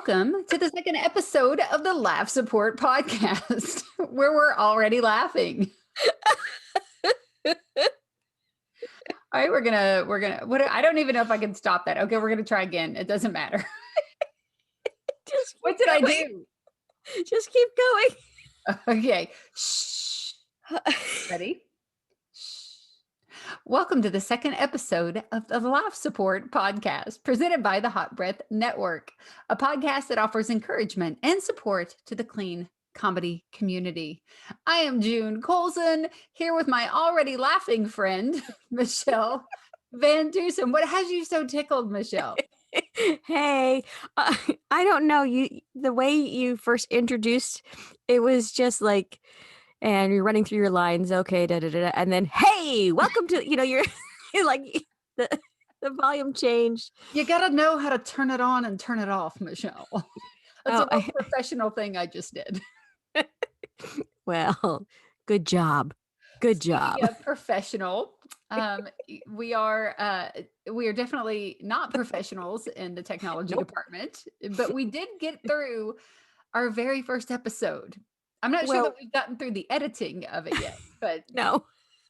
Welcome to the second episode of the Laugh Support Podcast, where we're already laughing. All right, what, I don't even know if I can stop that. Okay, we're gonna try again. It doesn't matter. What did I do? Just keep going. Okay. Shh. Ready? Shh. Welcome to the second episode of the Laugh Support Podcast, presented by the Hot Breath Network, a podcast that offers encouragement and support to the clean comedy community. I am June Colson, here with my already laughing friend, Michele VanDusen. What has you so tickled, Michele? Hey, I don't know. The way you first introduced, it was just like, and you're running through your lines. Okay, da da da, and then hey, welcome to you're like the volume changed. You got to know how to turn it on and turn it off, Michele. That's a real professional thing I just did. Well, good job. Good job. Yeah, professional. We are definitely not professionals in the technology department, but we did get through our very first episode. I'm not sure that we've gotten through the editing of it yet, but no,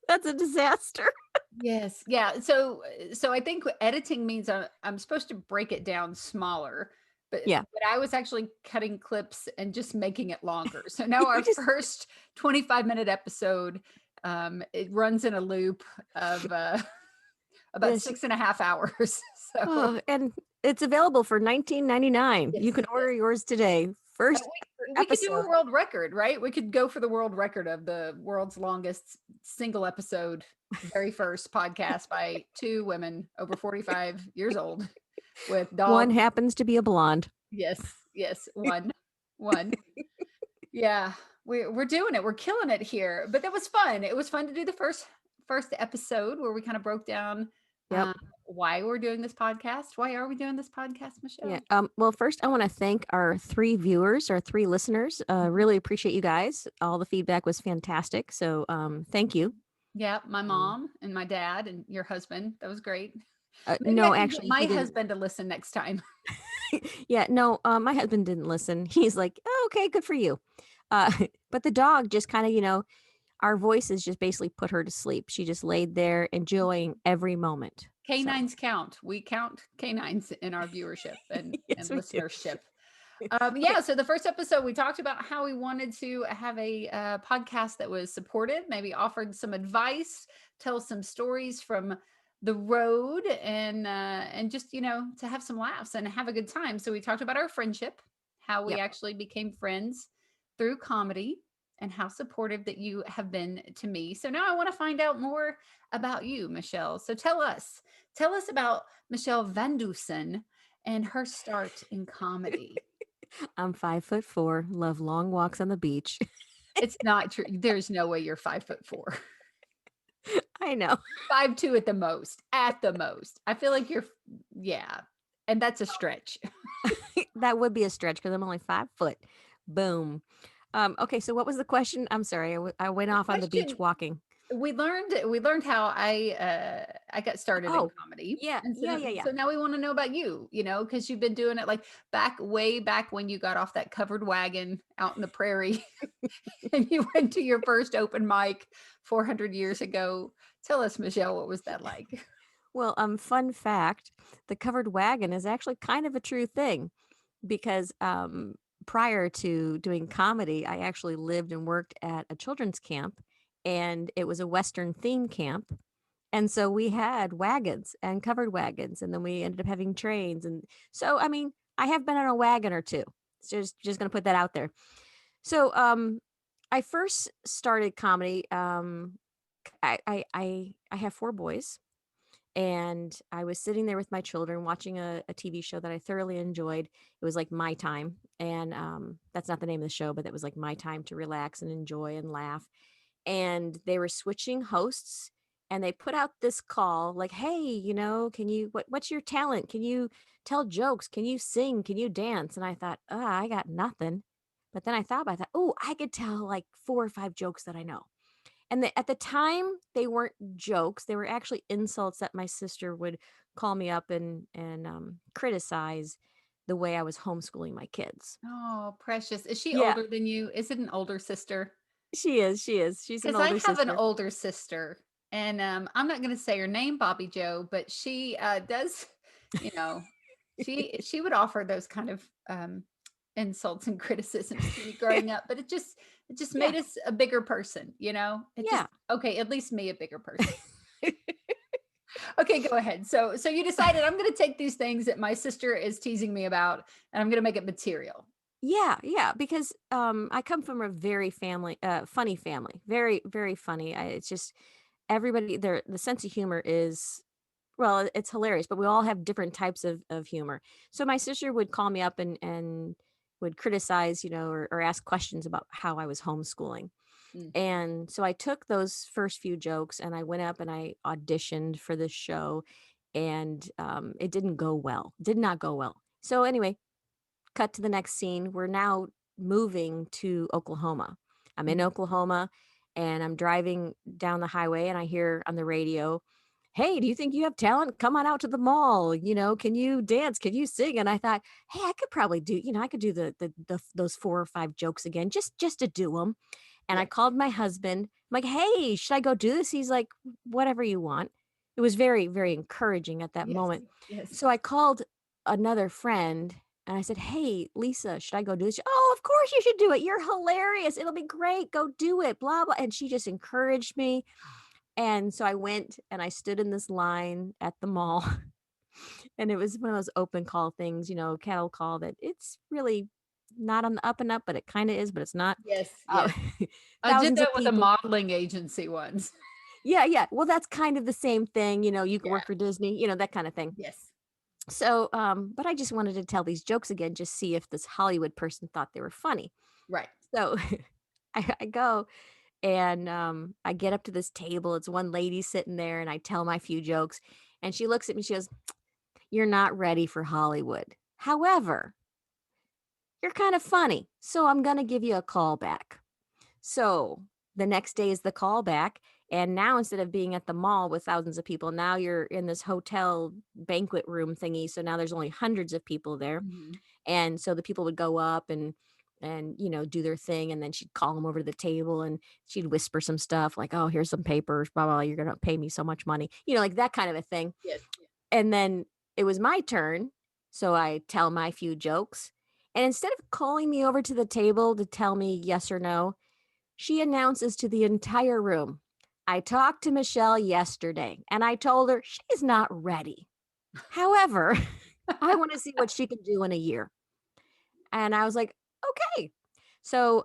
that's a disaster. Yes. Yeah. So I think editing means I'm supposed to break it down smaller, but I was actually cutting clips and just making it longer. So now our first 25-minute episode, it runs in a loop of about 6.5 hours. So and it's available for $19.99. You can order yours today. First we could do a world record, right? We could go for the world record of the world's longest single episode, very first podcast by two women over 45 years old with dogs. One happens to be a blonde. Yes, one. Yeah, we're doing it. We're killing it here. But that was fun. It was fun to do the first episode where we kind of broke down why we're doing this podcast. Why are we doing this podcast, Michele? Yeah. Well, first I want to thank our 3 viewers, our 3 listeners. Really appreciate you guys. All the feedback was fantastic. So thank you. Yeah, my mom and my dad and your husband. That was great. No, actually, my husband to listen next time. Yeah, no, my husband didn't listen. He's like, oh, okay, good for you. But the dog just kind of, our voices just basically put her to sleep. She just laid there enjoying every moment. Canines count. We count canines in our viewership and listenership. So the first episode, we talked about how we wanted to have a podcast that was supportive, maybe offered some advice, tell some stories from the road, and just, to have some laughs and have a good time. So we talked about our friendship, how we actually became friends through comedy, and how supportive that you have been to me. So now I want to find out more about you, Michele. So tell us about Michele VanDusen and her start in comedy. I'm 5'4", love long walks on the beach. It's not true. There's no way you're 5'4". I know. 5'2" at the most. At the most. I feel like you're, and that's a stretch. That would be a stretch because I'm only 5 foot. Boom. Okay, so what was the question? I'm sorry, I went off on the beach walking. We learned how I got started in comedy. Yeah. So now we want to know about you, because you've been doing it like way back when you got off that covered wagon out in the prairie and you went to your first open mic 400 years ago. Tell us, Michele, what was that like? Well, fun fact, the covered wagon is actually kind of a true thing because prior to doing comedy, I actually lived and worked at a children's camp, and it was a Western theme camp. And so we had wagons and covered wagons, and then we ended up having trains. And so, I mean, I have been on a wagon or two. So just going to put that out there. So I first started comedy. I have 4 boys. And I was sitting there with my children watching a TV show that I thoroughly enjoyed. It was like My Time. And that's not the name of the show, but it was like my time to relax and enjoy and laugh. And they were switching hosts, and they put out this call like, hey, can you, what's your talent? Can you tell jokes? Can you sing? Can you dance? And I thought, I got nothing. But then I thought, I could tell like 4 or 5 jokes that I know. And at the time, they weren't jokes. They were actually insults that my sister would call me up and criticize the way I was homeschooling my kids. Oh, precious. Is she Yeah, older than you? Is it an older sister? she is. She is. She's an Because I older have an sister. older sister, and I'm not going to say her name, Bobby Joe, but she does, you know, she would offer those kind of insults and criticisms to me growing up, but it just Yeah. made us a bigger person, It just Yeah. okay, at least me a bigger person. Okay, go ahead. So you decided I'm going to take these things that my sister is teasing me about, and I'm going to make it material. Yeah, yeah, because I come from a very funny family, very, very funny. It's just everybody there. The sense of humor is well, it's hilarious, but we all have different types of humor. So my sister would call me up and would criticize, or ask questions about how I was homeschooling. Mm, And so I took those first few jokes and I went up and I auditioned for this show, and it didn't go well. Did not go well. So anyway, cut to the next scene. We're now moving to Oklahoma. I'm in mhm. Oklahoma and I'm driving down the highway and I hear on the radio, "Hey, do you think you have talent? Come on out to the mall. Can you dance? Can you sing?" And I thought, "Hey, I could probably do, I could do those 4 or 5 jokes again just to do them." And I Yeah. called my husband. I'm like, "Hey, should I go do this?" He's like, "Whatever you want." It was very, very encouraging at that Yes. moment. Yes. So I called another friend and I said, "Hey, Lisa, should I go do this?" "Oh, of course you should do it. You're hilarious. It'll be great. Go do it." Blah blah. And she just encouraged me. And so I went and I stood in this line at the mall. And it was one of those open call things, cattle call that it's really not on the up and up, but it kind of is, but it's not. Yes. Uh, Yes. I did thousands that of with a people. modeling agency once. Yeah, yeah. Well, that's kind of the same thing. You could Yeah. work for Disney, that kind of thing. Yes. So, but I just wanted to tell these jokes again, just see if this Hollywood person thought they were funny. Right. So I go and I get up to this table. It's one lady sitting there, and I tell my few jokes. And she looks at me, she goes, "You're not ready for Hollywood. However, you're kind of funny. So I'm going to give you a call back." So the next day is the call back. And now instead of being at the mall with thousands of people, now you're in this hotel banquet room thingy. So now there's only hundreds of people there. Mhm. And so the people would go up and do their thing, and then she'd call them over to the table and she'd whisper some stuff like, "Oh, here's some papers, blah blah, you're gonna pay me so much money," like that kind of a thing. Yes. And then it was my turn, so I tell my few jokes, and instead of calling me over to the table to tell me yes or no, she announces to the entire room, "I talked to Michelle yesterday and I told her she's not ready. However, I want to see what she can do in a year." And I was like, "Okay." So,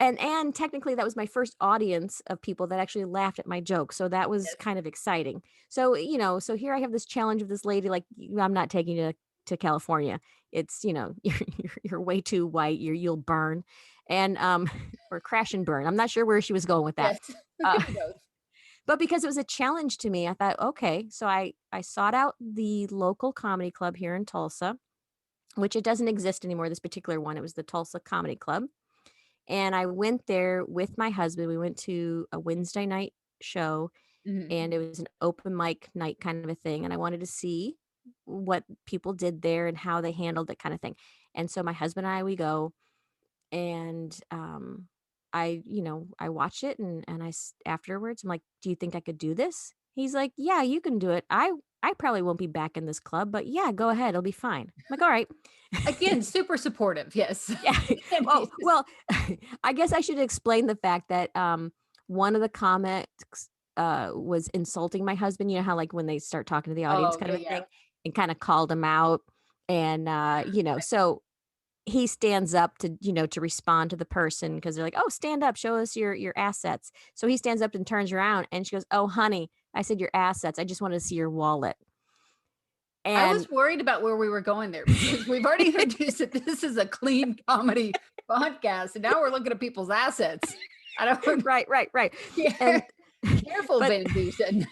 and technically that was my first audience of people that actually laughed at my joke. So that was Yes. kind of exciting. So, so here I have this challenge of this lady, like, I'm not taking you to California. It's, you're way too white. You'll burn and, or crash and burn. I'm not sure where she was going with that. Yes. Uh, Could be both. but because it was a challenge to me, I thought, okay. So I sought out the local comedy club here in Tulsa, which it doesn't exist anymore. This particular one, it was the Tulsa Comedy Club, and I went there with my husband. We went to a Wednesday night show, Mhm. and it was an open mic night kind of a thing. And I wanted to see what people did there and how they handled it, kind of thing. And so my husband and I, we go, and I watched it, and afterwards, I'm like, "Do you think I could do this?" He's like, "Yeah, you can do it. I probably won't be back in this club, but yeah, go ahead. It'll be fine." I'm like, "All right." Again, super supportive. Yes. Yeah. And Oh, he's just well, I guess I should explain the fact that, one of the comics, was insulting my husband. You know how, like, when they start talking to the audience oh, kind yeah, of a yeah. thing, and kinda called him out, and, so he stands up to respond to the person because 'cause they're like, "Oh, stand up, show us your assets." So he stands up and turns around, and she goes, "Oh, honey, I said your assets. I just wanted to see your wallet." I was And worried about where we were going there because we've already introduced that this is a clean comedy podcast, and now we're looking at people's assets. I don't right, right, right. yeah. And Careful, but Van Dusen.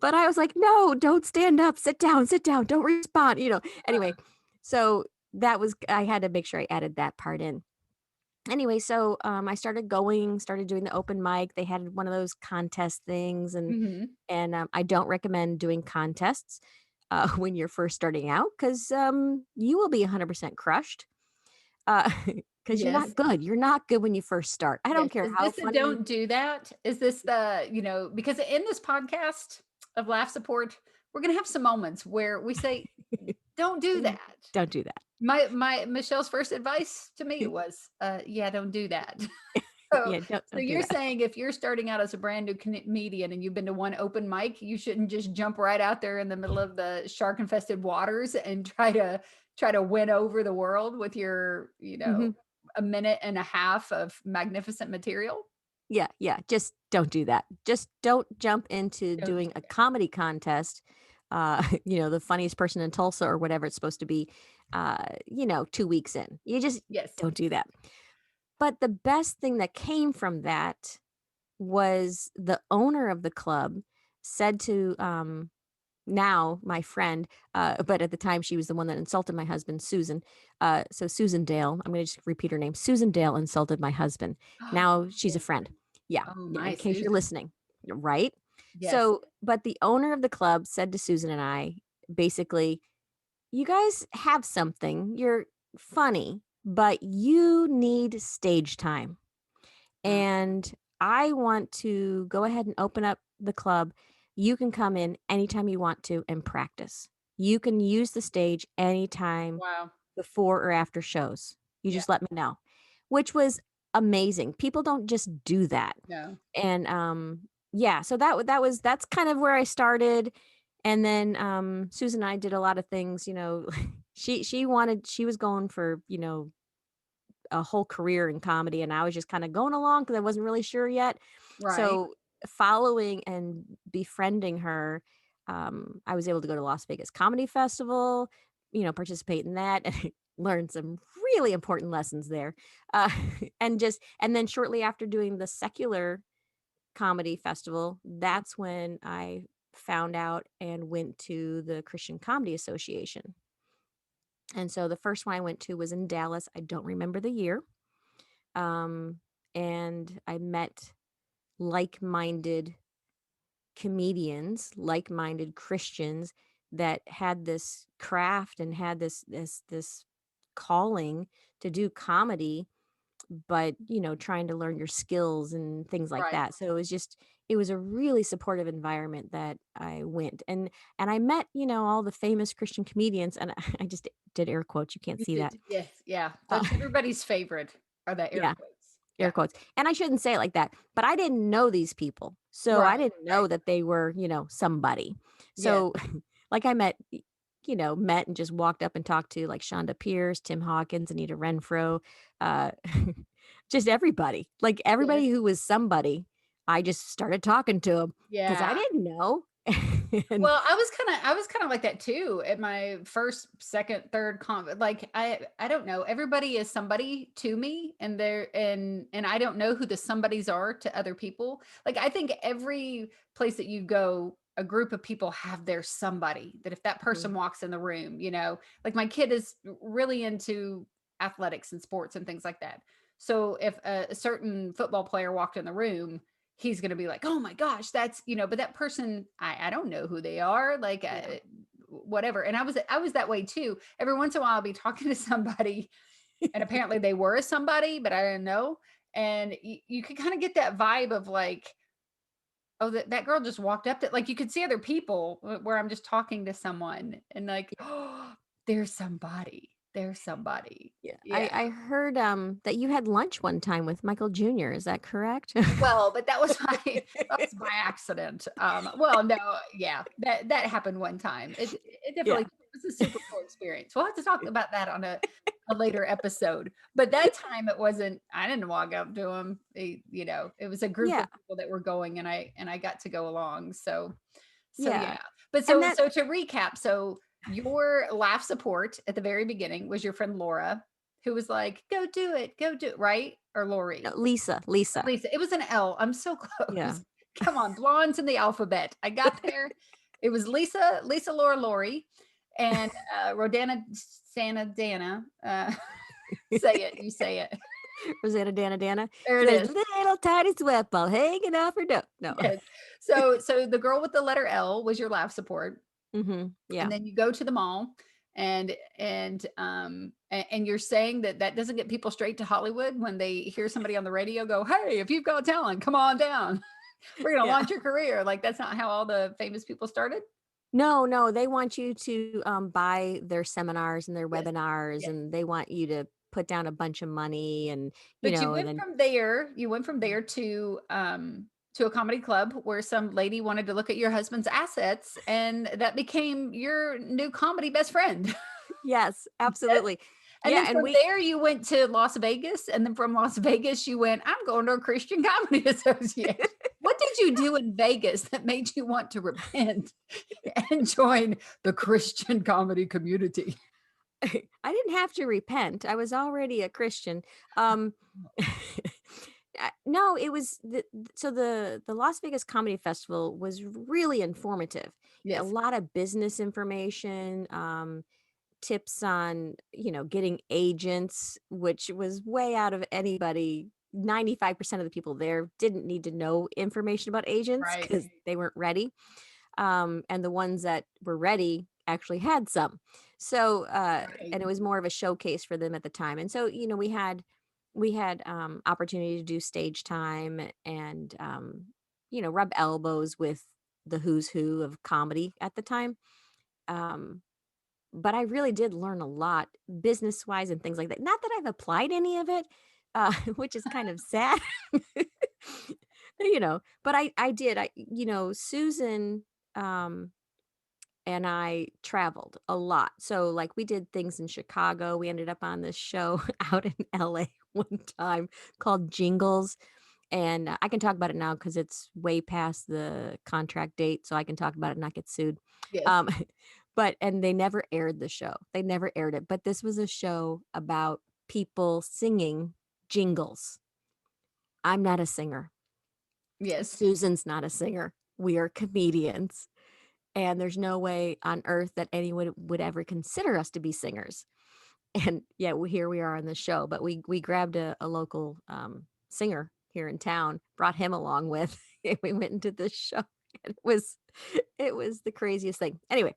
But I was like, "No, don't stand up. Sit down, don't respond," Anyway, so that was I had to make sure I added that part in. Anyway, so, I started doing the open mic. They had one of those contest things, and Mhm. I don't recommend doing contests. when you're first starting out, because you will be 100% crushed because you're Yes. not good. You're not good when you first start. I don't Yes. care Is how this the funny you. don't do that? Is this the, because in this podcast of laugh support, we're gonna have some moments where we say, don't do Mm, that. don't do that. My Michelle's first advice to me was, yeah, don't do that. So Yeah, so don't do you're that. saying if you're starting out as a brand new comedian and you've been to one open mic, you shouldn't just jump right out there in the middle of the shark infested waters and try to win over the world with your, Hmm. a minute and a half of magnificent material? Yeah, yeah. Just don't do that. Just don't jump into Don't do doing a that. comedy contest. The funniest person in Tulsa or whatever it's supposed to be. 2 weeks in, you just Yes. don't do that. But the best thing that came from that was the owner of the club said to now my friend, but at the time she was the one that insulted my husband, Susan. So Susan Dale, I'm going to just repeat her name. Susan Dale insulted my husband. Now she's a friend. Yeah, Oh, yeah. In nice, case you're Susan. listening, right? Yes. So, but the owner of the club said to Susan and I, basically, you guys have something. You're funny, but you need stage time. Mm, And I want to go ahead and open up the club. You can come in anytime you want to and practice. You can use the stage anytime wow. before or after shows. You Yeah. just let me know, which was amazing. People don't just do that. No. And yeah, so that's kind of where I started. And then Susan and I did a lot of things, she was going for, a whole career in comedy, and I was just kind of going along because I wasn't really sure yet. Right. So following and befriending her, I was able to go to Las Vegas Comedy Festival, participate in that and learn some really important lessons there. Uh, and then shortly after doing the secular comedy festival, that's when I found out and went to the Christian Comedy Association. And so the first one I went to was in Dallas. I don't remember the year. um, and I met like-minded comedians, like-minded Christians that had this craft and had this calling to do comedy, but trying to learn your skills and things like Right. that. So it was a really supportive environment that I went, and I met all the famous Christian comedians, and I just did air quotes. You can't You see that. did. Yes. Yeah. Uh, That's everybody's favorite are the air yeah. quotes. Air Yeah. quotes, and I shouldn't say it like that, but I didn't know these people, so Right. I didn't Right. know that they were, somebody. Yes. So, like I met and just walked up and talked to, like, Shonda Pierce, Tim Hawkins, Anita Renfro, uh, just everybody. Like, Yes. everybody who was somebody, I just started talking to them because I Yeah. didn't know. And Well, I was kinda like that too at my first, second, third like, I don't know, everybody is somebody to me, and I don't know who the somebodies are to other people. Like, I think every place that you go, a group of people have their somebody, that if that Mhm, person walks in the room, like my kid is really into athletics and sports and things like that. So if a certain football player walked in the room, he's going to be like, "Oh my gosh, that's," but that person, I don't know who they are, like, yeah. whatever. And I was that way too. Every once in a while I'll be talking to somebody and apparently they were a somebody, but I didn't know. And you could kind of get that vibe of like, oh, that girl just walked up to, like, you could see other people where I'm just talking to someone and like, oh, there's somebody. There's somebody. Yeah, Yeah. I heard, that you had lunch one time with Michael Jr., is that correct? Well, but that was that was by accident. Well, no, yeah, that happened one time. It definitely Yeah. was a super cool experience. We'll have to talk about that on a later episode. But that time it wasn't. I didn't walk up to him. It was a group Yeah, of people that were going, and I got to go along. So yeah, yeah. But and so that so to recap, so your laugh support at the very beginning was your friend Laura, who was like, go do it, right? Or no, Lori. Lisa. Lisa, it was an L. I'm so Yeah. close. Come on, blondes in the alphabet. I got there. It was Lisa, Laura, Lori, and Rodana, Santa, Dana. Say it. You say it. Rosanna Dana. There So it there's is. little tiny sweat ball hanging off her no. Yes. So the girl with the letter L was your laugh support. Yeah. and then you go to the mall, and you're saying that that doesn't get people straight to Hollywood when they hear somebody on the radio go, "Hey, if you've got talent, come on down. We're gonna Yeah. launch your career." Like, that's not how all the famous people started? No, no, they want you to buy their seminars and their Yes. webinars, Yes. and they want you to put down a bunch of money, and But and then you went from there to a comedy club where some lady wanted to look at your husband's assets, and that became your new comedy best friend. yes, Yes. absolutely. And Yeah, then and from we there you went to Las Vegas, and then from Las Vegas you went, "I'm going to a Christian Comedy Association." What did you do in Vegas that made you want to repent and join the Christian comedy community? I didn't have to repent. I was already a Christian. Um, no, it was so the Las Vegas Comedy Festival was really informative. A Yes. lot of business information, tips on getting agents, which was way out of anybody. 95% of the people there didn't need to know information about agents Right. because they weren't ready. And the ones that were ready actually had some. So, Right. and it was more of a showcase for them at the time. And so, we had opportunity to do stage time and rub elbows with the who's who of comedy at the time. Um, but I really did learn a lot business wise and things like that. Not that I've applied any of it, which is kind of sad. But I did. Susan um and I traveled a lot. So like we did things in Chicago. We ended up on this show out in LA one time called Jingles. And I can talk about it now because it's way past the contract date. So I can talk about it and not get sued. Yes. Um, and they never aired the show. They never aired it. But this was a show about people singing jingles. I'm not a singer. Yes. Susan's not a singer. We are comedians. And there's no way on earth that anyone would ever consider us to be singers. And yet here we are on the show. But we grabbed a local singer here in town, brought him along with, and we went into this show. And it was the craziest thing. Anyway,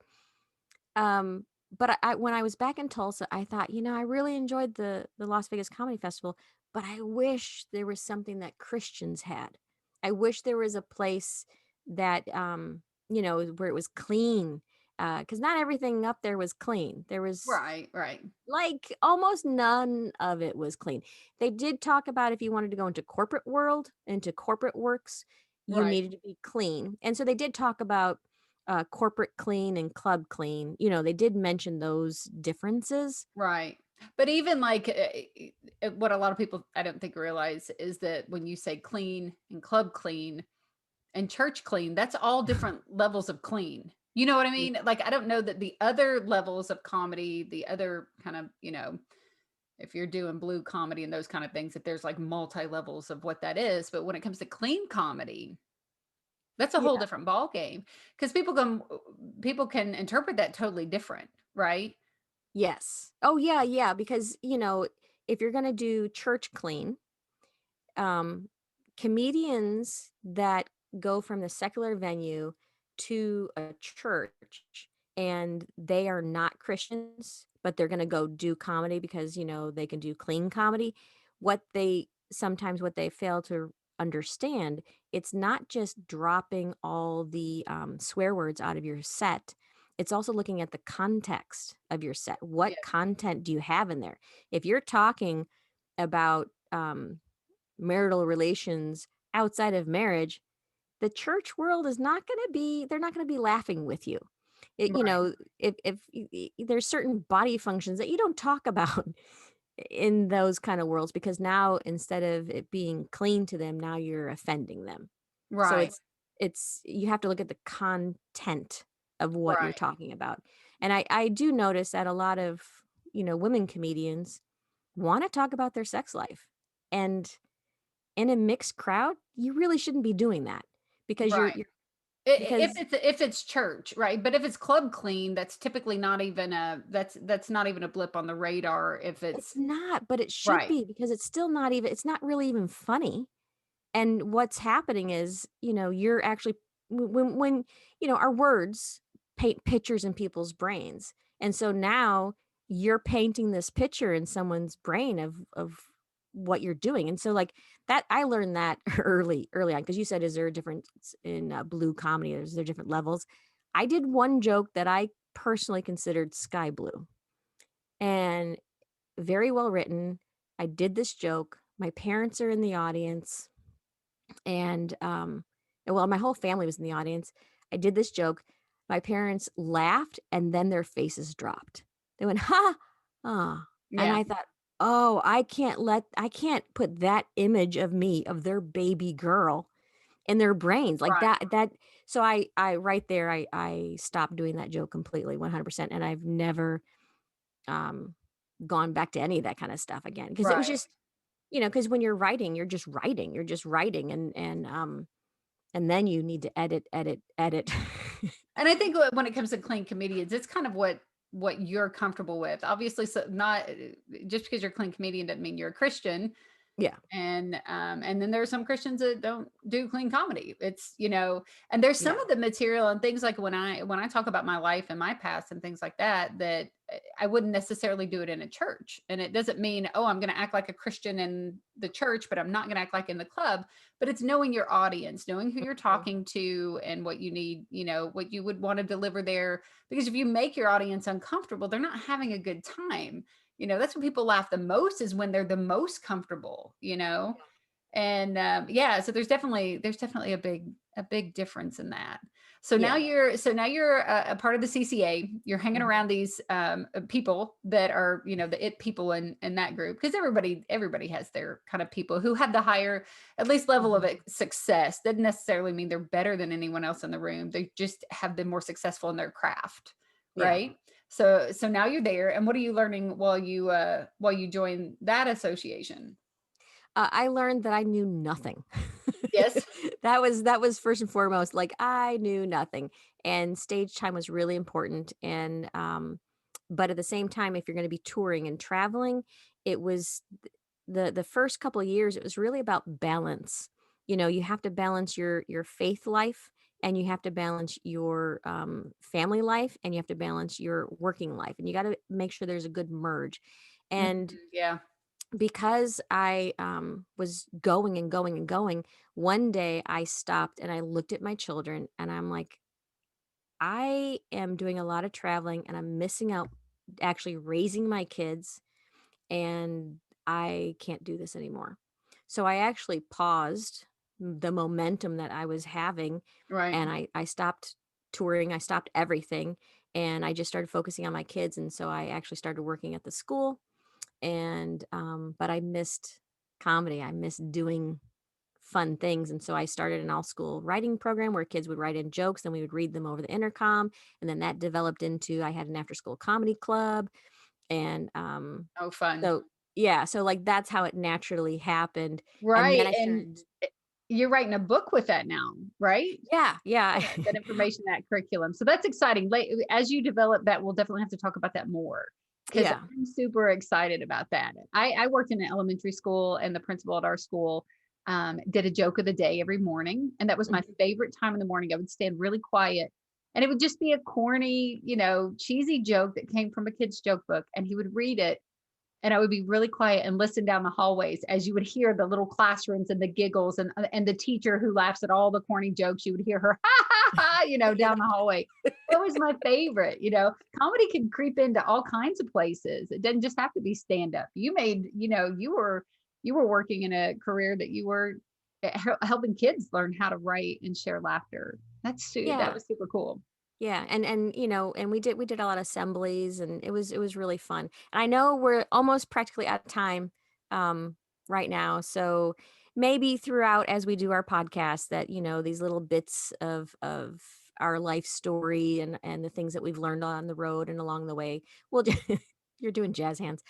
but when I was back in Tulsa, I thought, I really enjoyed the Las Vegas Comedy Festival, but I wish there was something that Christians had. I wish there was a place that where it was clean, because not everything up there was clean. There was Right. Right. like almost none of it was clean. They did talk about if you wanted to go into corporate world, into corporate works, you Right. needed to be clean. And so they did talk about corporate clean and club clean. They did mention those differences. Right. But even like what a lot of people I don't think realize is that when you say clean and club clean and church clean, that's all different levels of clean. You know what I Yeah. mean? Like, I don't know that the other levels of comedy, the other kind of, if you're doing blue comedy and those kind of things, that there's like multi levels of what that is. But when it comes to clean comedy, that's a whole Yeah. different ball game because people can interpret that totally different, right? Yes. Oh yeah, yeah. Because if you're gonna do church clean, um, comedians that go from the secular venue to a church and they are not Christians, but they're going to go do comedy because, they can do clean comedy. What they fail to understand, it's not just dropping all the swear words out of your set. It's also looking at the context of your set. What Yes. content do you have in there? If you're talking about, marital relations outside of marriage, the church world is not going to be they're not going to be laughing with you. Right. If there's certain body functions that you don't talk about in those kind of worlds because now instead of it being clean to them, now you're offending them. So Right. it's you have to look at the content of what you're Right. talking about. And I do notice that a lot of, women comedians want to talk about their sex life. And in a mixed crowd, you really shouldn't be doing that because Right. you're If because it's church, right? But if it's club clean, that's typically not even that's not even a blip on the radar if it's it's not, but it should right. be because it's not really even funny. And what's happening is, you're actually when our words paint pictures in people's brains. And so now you're painting this picture in someone's brain of what you're doing. And so like that, I learned that early on, because you said, is there a difference in blue comedy? Is there different levels? I did one joke that I personally considered sky blue and very well written. I did this joke. My parents are in the audience, and well, my whole family was in the audience. I did this joke. My parents laughed, and then their faces dropped. They went, "Ha! Ah." And Yeah. I thought, "Oh, I can't put that image of me, of their baby girl in their brains like Right. that." So I right there, I stopped doing that joke completely, 100%, and I've never, um, gone back to any of that kinda stuff again, because it was Right. just, because when you're writing, you're just writing, and then you need to edit, edit, edit. And I think when it comes to clean comedians, it's kind of what you're comfortable with. Obviously, so not just because you're a clean comedian doesn't mean you're a Christian. Yeah. And then there are some Christians that don't do clean comedy. It's, and there's some Yeah. of the material and things like when I talk about my life and my past and things like that, that I wouldn't necessarily do it in a church. And it doesn't mean, oh, I'm going to act like a Christian in the church, but I'm not going to act like in the club. But it's knowing your audience, knowing who you're Mhm. talking to and what you need, what you would want to deliver there. Because if you make your audience uncomfortable, they're not having a good time. That's when people laugh the most, is when they're the most comfortable. And yeah, so there's definitely a big difference in that. So now Yeah. you're a part of the CCA. You're hanging Mhm. around these people that are, the it people in that group, because everybody has their kind of people who have the higher, at least, level of Mhm. success. Doesn't necessarily mean they're better than anyone else in the room. They just have been more successful in their craft, Yeah. right? So now you're there, and what are you learning while you join that association? I learned that I knew nothing. Yes. That was first and foremost, like, I knew nothing, and stage time was really important, and, but at the same time, if you're gonna be touring and traveling, it was the first couple of years, it was really about balance. You have to balance your faith life, and you have to balance your, family life, and you have to balance your working life, and you gotta make sure there's a good merge, Mhm. and Yeah. because I, was going and going and going, one day I stopped and I looked at my children and I'm like, I am doing a lot of traveling and I'm missing out actually raising my kids, and I can't do this anymore. So I actually paused the momentum that I was having, Right. and I stopped touring, I stopped everything, and I just started focusing on my kids. And so I actually started working at the school, and but I missed comedy. I missed doing fun things, and so I started an all school writing program where kids would write in jokes and we would read them over the intercom, and then that developed into, I had an after school comedy club, and Oh, fun. so yeah, so like that's how it naturally happened. And then Right, I and started. you're writing a book with that now, right? Yeah, yeah. That information, that curriculum. So that's exciting. As you develop that, we'll definitely have to talk about that more, because Yeah. I'm super excited about that. I worked in an elementary school, and the principal at our school did a joke of the day every morning. And that was my Mhm. favorite time in the morning. I would stand really quiet, and it would just be a corny, cheesy joke that came from a kid's joke book. And he would read it, and I would be really quiet and listen down the hallways as you would hear the little classrooms and the giggles, and the teacher who laughs at all the corny jokes. You would hear her ha ha ha, Yeah. down the hallway. That was my favorite. Comedy can creep into all kinds of places. It doesn't just have to be stand up. You were working in a career that you were helping kids learn how to write and share laughter. That Yeah. was super cool. Yeah, and we did a lot of assemblies, and it was really fun. And I know we're almost practically out of time, um, right now, so maybe throughout as we do our podcast that, these little bits of our life story and the things that we've learned on the road and along the way, we'll you're doing jazz hands.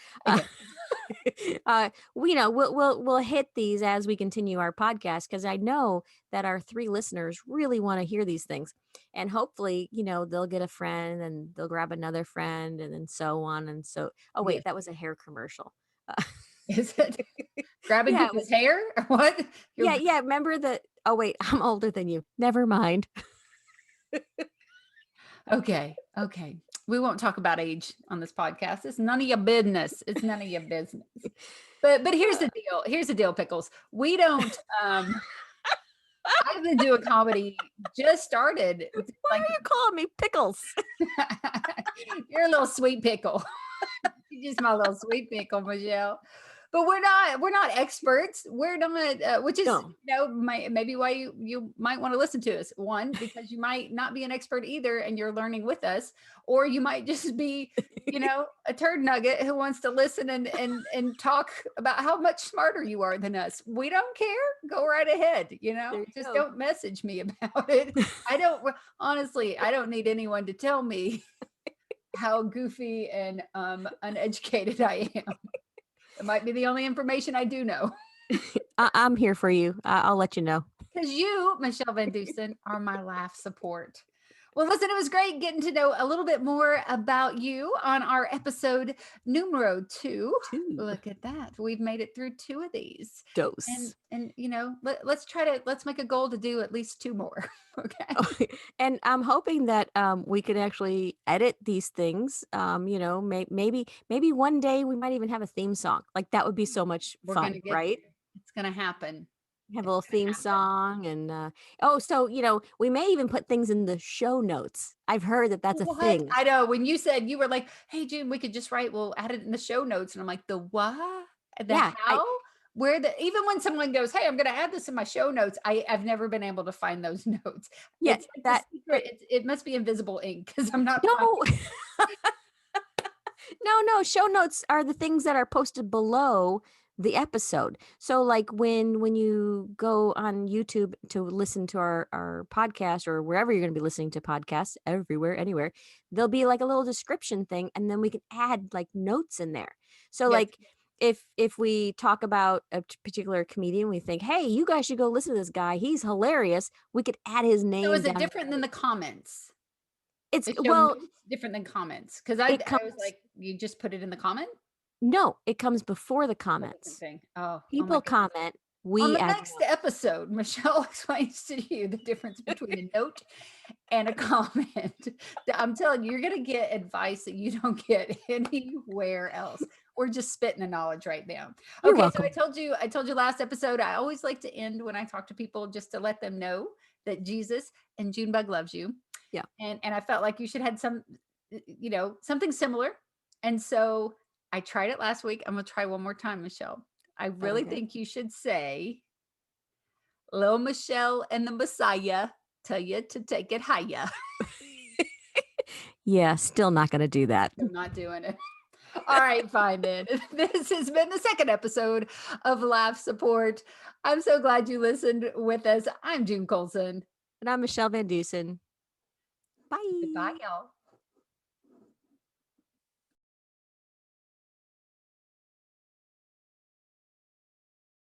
Uh, we'll hit these as we continue our podcast, because I know that our three listeners really want to hear these things, and hopefully, they'll get a friend and they'll grab another friend, and then so on and so. Oh Yeah. wait, that was a hair commercial. Uh, Is it grabbing yeah, it people's was. hair or what? You're Yeah, yeah. Remember the? Oh wait, I'm older than you. Never mind. Okay. Okay. We won't talk about age on this podcast. It's none of your business. It's none of your business. But here's the deal. Here's the deal, Pickles. We don't I've been doing comedy, just started Why like are you calling me Pickles? you're a little sweet pickle. You're just my little sweet pickle, Michelle. But we're not experts. We're not, which is No. maybe why you might want to listen to us. One, because you might not be an expert either, and you're learning with us, or you might just be, a turd nugget who wants to listen and talk about how much smarter you are than us. We don't care. Go right ahead. There you Just go. don't message me about it. I don't honestly. I don't need anyone to tell me how goofy and uneducated I am. It might be the only information I do know. I'm here for you. I'll let you know. Because you, Michele VanDusen, are my laugh support. Well, listen, it was great getting to know a little bit more about you on our episode numero 2. Look at that. We've made it through 2 of these. Dose. And let's make a goal to do at least 2 more. Okay. Oh, and I'm hoping that we could actually edit these things. Maybe one day we might even have a theme song. Like that would be so much We're fun, gonna get right? it's gonna happen. Have a It's little gonna theme happen. song and so we may even put things in the show notes. I've heard that that's a What? thing. I know when you said you were like, "Hey, June, we could just write. We'll add it in the show notes." And I'm like, "The what? The Yeah, how? Where the?" Even when someone goes, "Hey, I'm going to add this in my show notes," I've never been able to find those notes. yeah, It's a that secret. It must be invisible ink because I'm not. no. No, show notes are the things that are posted below the episode. So like when you go on YouTube to listen to our podcast or wherever you're going to be listening to podcasts, everywhere, anywhere, there'll be like a little description thing and then we can add like notes in there. So Yes. like if we talk about a particular comedian, we think, "Hey, you guys should go listen to this guy. He's hilarious." We could add his So name is it down. different than the comments? It's The show well, notes different than comments? Because I it was comes like, you just put it in the comment. no, it comes before the A different comments. thing. Oh my People goodness. comment, On we the add next episode, Michelle explains to you the difference between a note and a comment. I'm telling you, you're going to get advice that you don't get anywhere else. We're just spitting the knowledge right now. You're Okay, welcome. so I told you last episode, I always like to end when I talk to people just to let them know that Jesus and Junebug loves you. Yeah. And I felt like you should have something similar. And so I tried it last week. I'm going to try one more time, Michelle. I really Okay. think you should say, "Lil Michelle and the Messiah tell you to take it higher." Yeah, still not gonna do that. I'm not doing it. All right, fine then. This has been the second episode of Laugh Support. I'm so glad you listened with us. I'm June Colson. And I'm Michele VanDusen. Goodbye, Bye. y'all.